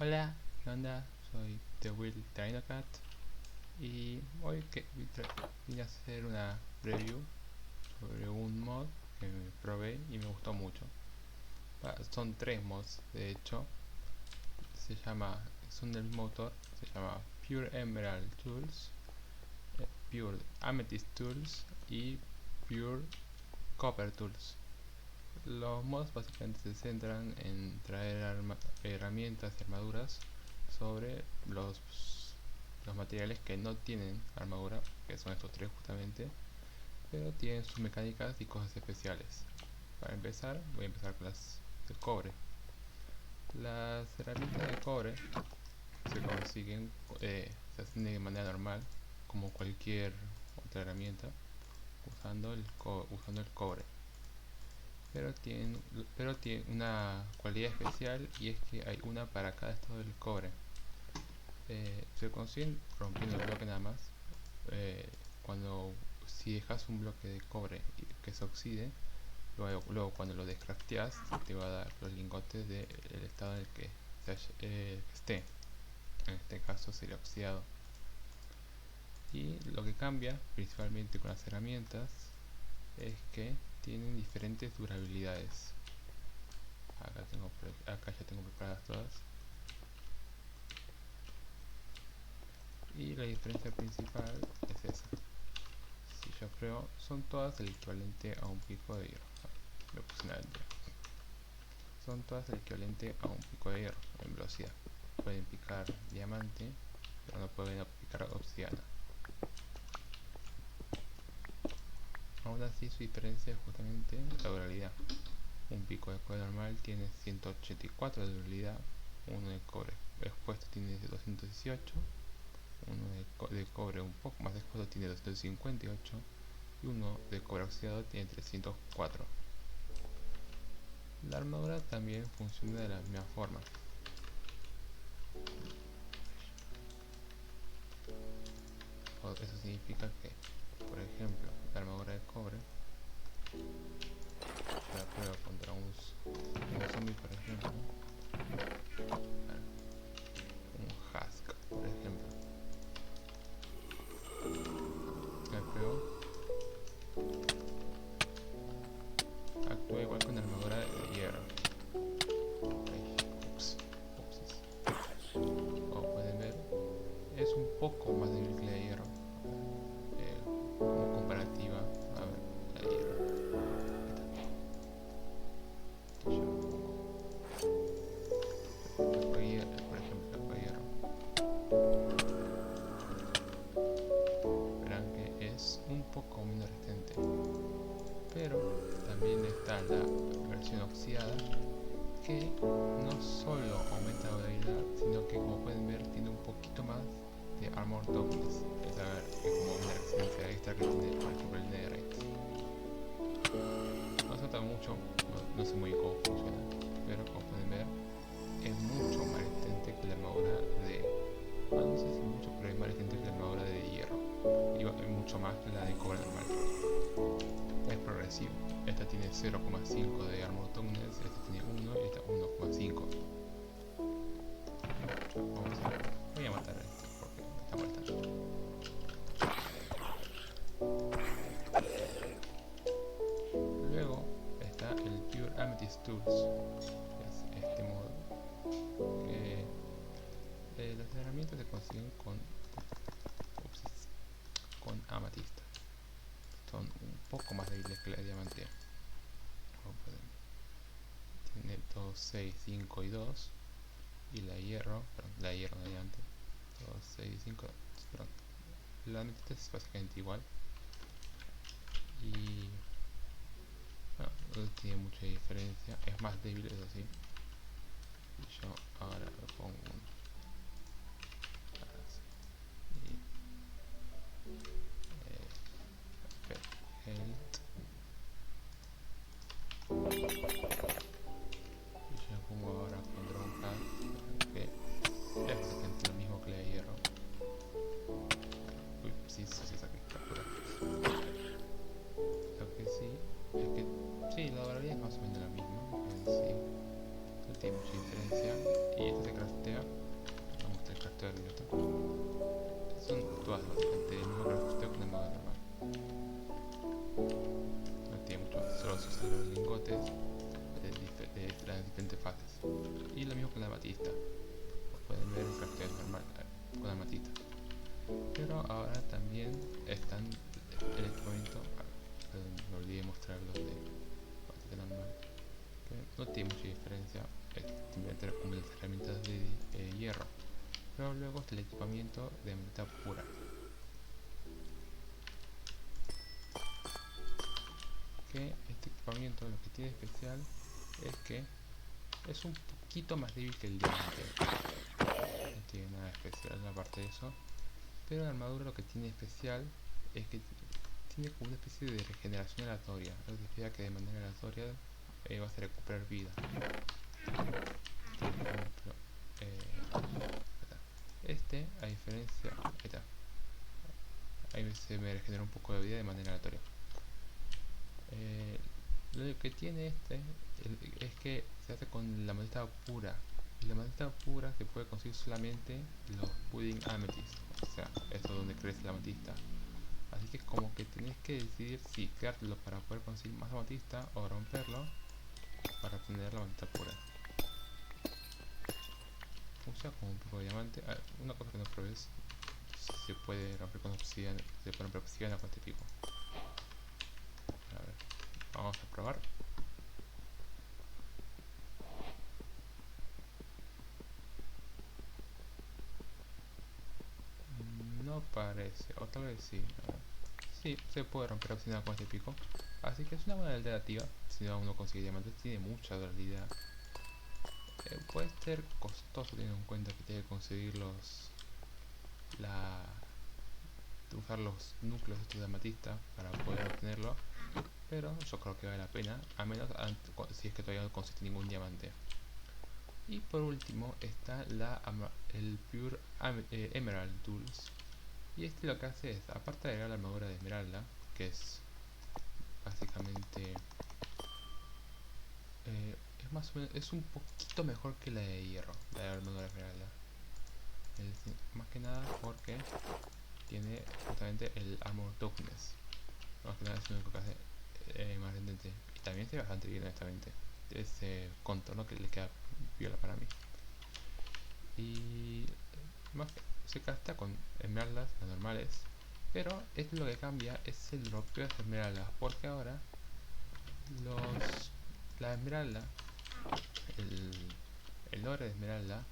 Hola, ¿qué onda? Soy The Will Dinocat y hoy vine a hacer una review sobre un mod que me probé y me gustó mucho. Son tres mods, de hecho. Son del mismo autor. Se llama Pure Emerald Tools, Pure Amethyst Tools y Pure Copper Tools. Los mods básicamente se centran en traer herramientas y armaduras sobre los materiales que no tienen armadura, que son estos tres justamente, pero tienen sus mecánicas y cosas especiales. Para empezar, voy a empezar con las de cobre. Las herramientas de cobre se consiguen, se hacen de manera normal, como cualquier otra herramienta, usando el cobre. Pero tiene una cualidad especial, y es que hay una para cada estado del cobre. Se consiguen rompiendo el bloque nada más. Si dejas un bloque de cobre que se oxide, luego cuando lo descrafteas te va a dar los lingotes del estado en el que esté. En este caso sería oxidado. Y lo que cambia principalmente con las herramientas es que tienen diferentes durabilidades. Acá ya tengo preparadas todas. Y la diferencia principal es esa. Si yo pruebo, son todas el equivalente a un pico de hierro. Me puse una ventana. Son todas el equivalente a un pico de hierro en velocidad. Pueden picar diamante, pero no pueden picar obsidiana. Aún así, su diferencia es justamente la durabilidad. Un pico de cobre normal tiene 184 de durabilidad, uno de cobre expuesto tiene 218, uno de cobre un poco más expuesto tiene 258 y uno de cobre oxidado tiene 304. La armadura también funciona de la misma forma. Eso significa que, por ejemplo, la armadura de cobre, yo la pruebo contra un zombie, por ejemplo, un husk, por ejemplo. La pruebo, actúa igual con la armadura de hierro. Como pueden ver, es un poco más débil que la de hierro. Como comparativa, a ver, la de hierro. Por ejemplo, la de hierro. Verán que es un poco menos resistente. Pero también está la versión oxidada, que no solo aumenta la durabilidad, sino que, como pueden ver, tiene un poquito más de armor toughness. Es como una resistencia extra que tiene, por ejemplo, el netherite. No se nota mucho, no sé muy bien cómo funciona, pero como pueden ver, es mucho más resistente que la armadura de... no sé si mucho, pero es más resistente que la armadura de hierro. Y mucho más que la de cobre normal. Es progresivo. Esta tiene 0,5 de armor toughness, esta tiene 1 y esta 1,5. Voy a matar a este porque me está molestando. Luego está el Pure Amethyst Tools, que es este modo que las herramientas se consiguen con amatista. Son un poco más débiles que la diamante. Tiene 2, 6, 5 y 2. Y la hierro, perdón, la hierro no diamante. 2, 6, 5, perdón. La ametista es básicamente igual. Y bueno, no tiene mucha diferencia. Es más débil, eso sí. Y yo ahora me pongo un health. Y yo me pongo ahora contra un hack que es exactamente lo mismo que la de hierro. Uy, sí, se saca captura. Lo que sí es que sí, la durabilidad es más o menos la misma en sí. No tiene mucha diferencia. mismo con la amatista. Pueden ver un crafteo normal con amatista. Pero ahora también están en este momento. Perdón, me olvidé de mostrarlos de amatista normal. Que no tiene mucha diferencia. Simplemente como las herramientas de hierro. Pero luego está el equipamiento de amatista pura. Que este equipamiento lo que tiene especial es que es un poquito más débil que el diamante. No tiene nada especial aparte de eso. Pero la armadura lo que tiene especial es que tiene como una especie de regeneración aleatoria. Eso significa que de manera aleatoria vas a recuperar vida. Por ejemplo, a diferencia... Ahí se me regenera un poco de vida de manera aleatoria. Lo que tiene es que se hace con la amatista pura. Y la amatista pura se puede conseguir solamente los pudding amethyst. O sea, esto es donde crece la amatista. Así que como que tenés que decidir si quedártelo para poder conseguir más amatista o romperlo para obtener la amatista pura. Funciona como un poco de diamante. Una cosa que no probé es si se puede romper con obsidiana. Se puede romper obsidiana con este pico. A ver, vamos a probar. No parece, o tal vez sí. Sí, se puede romper obsidiana con este pico. Así que es una buena alternativa. Si no uno consigue diamantes, tiene mucha durabilidad. Puede ser costoso teniendo en cuenta que tiene que conseguir usar los núcleos estos de amatista para poder obtenerlo. Pero yo creo que vale la pena, a menos si es que todavía no consiste ningún diamante. Y por último está el Pure Emerald Tools. Y este lo que hace es, aparte de agregar la armadura de esmeralda, que es básicamente es más o menos, es un poquito mejor que la de hierro, la de armadura de esmeralda. Más que nada porque tiene justamente el armor toughness. Más que nada es lo único que hace más resistente. Y también se ve bastante bien honestamente. Ese contorno que le queda viola para mí. Y más que se casta con esmeraldas las normales. Pero esto lo que cambia es el dropeo de esmeraldas. Porque ahora la esmeralda, el ore de esmeralda,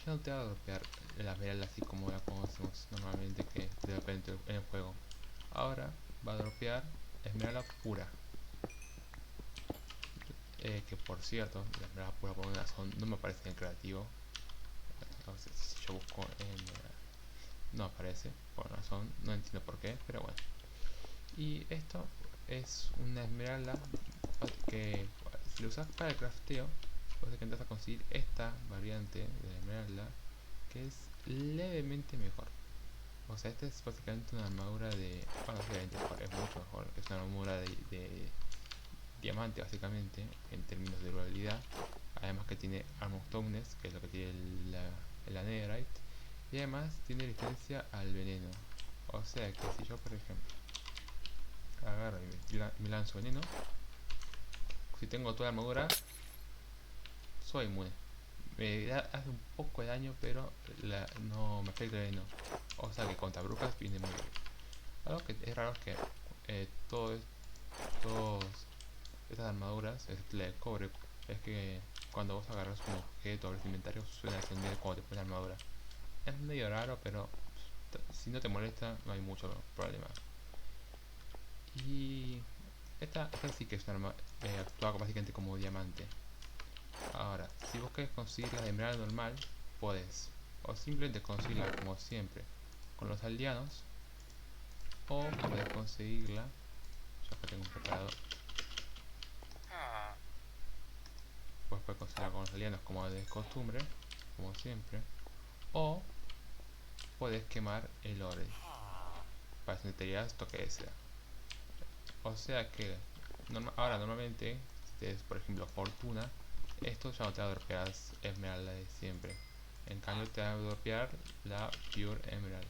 ya no te va a dropear la esmeralda así como la conocemos normalmente que te dropea en el juego. Ahora va a dropear esmeralda pura. Que por cierto, la esmeralda pura por una razón no me aparece en el creativo. Entonces, si yo busco no aparece por una razón, no entiendo por qué, pero bueno. Y esto es una esmeralda que si lo usas para el crafteo, puedes que entras a conseguir esta variante de la esmeralda que es levemente mejor. O sea, esta es básicamente una armadura de... Bueno, es mucho mejor. Es una armadura de diamante básicamente en términos de durabilidad. Además que tiene Armor Toughness, que es lo que tiene la Netherite. Y además tiene resistencia al veneno. O sea que si yo por ejemplo agarro y me lanzo veneno, si tengo toda la armadura, soy inmune. Me hace un poco de daño, pero no me afecta el veneno. O sea que contra brujas viene muy bien. Algo que es raro es que todas estas armaduras, la de cobre, es que cuando vos agarras un objeto o abres inventario suena a encender cuando te pones la armadura. Es medio raro, pero si no te molesta no hay mucho problema. Y esta sí que es una arma actúa básicamente como diamante. Ahora, si vos querés conseguir la de emerald normal, podés. O simplemente conseguirla como siempre con los aldeanos. O podés conseguirla, ya que tengo un preparado. Pues puedes conseguirla con los aldeanos como de costumbre, como siempre. O podés quemar el ore. Para eso necesitarías toque ese. O sea que ahora normalmente, si tienes por ejemplo fortuna, esto ya no te va a dropear esmeralda de siempre. En cambio te va a dropear la Pure Emerald.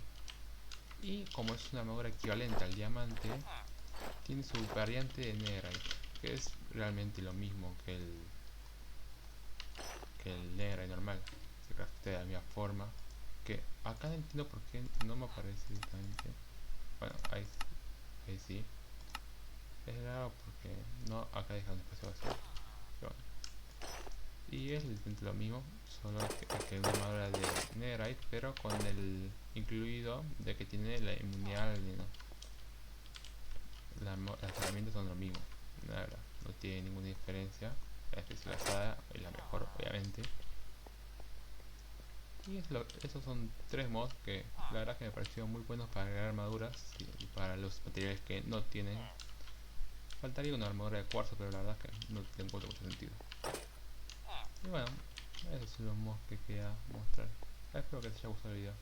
Y como es una armadura equivalente al diamante, tiene su variante de Netherite, que es realmente lo mismo que que el Netherite normal. Se craftea de la misma forma. Que acá no entiendo por qué no me aparece directamente. Bueno, ahí sí. Es raro porque no, acá deja un espacio vacío. Pero bueno. Y es literalmente lo mismo, solo que una armadura de Netherite, pero con el incluido de que tiene la inmunidad al veneno. Las herramientas son lo mismo, la verdad, no tiene ninguna diferencia. La especializada es la mejor, obviamente. Y esos son tres mods que la verdad que me parecieron muy buenos para agregar armaduras y para los materiales que no tienen. Faltaría una armadura de cuarzo, pero la verdad que no tiene mucho sentido. Y bueno, esos son los mods que quería mostrar. Espero que les haya gustado el video.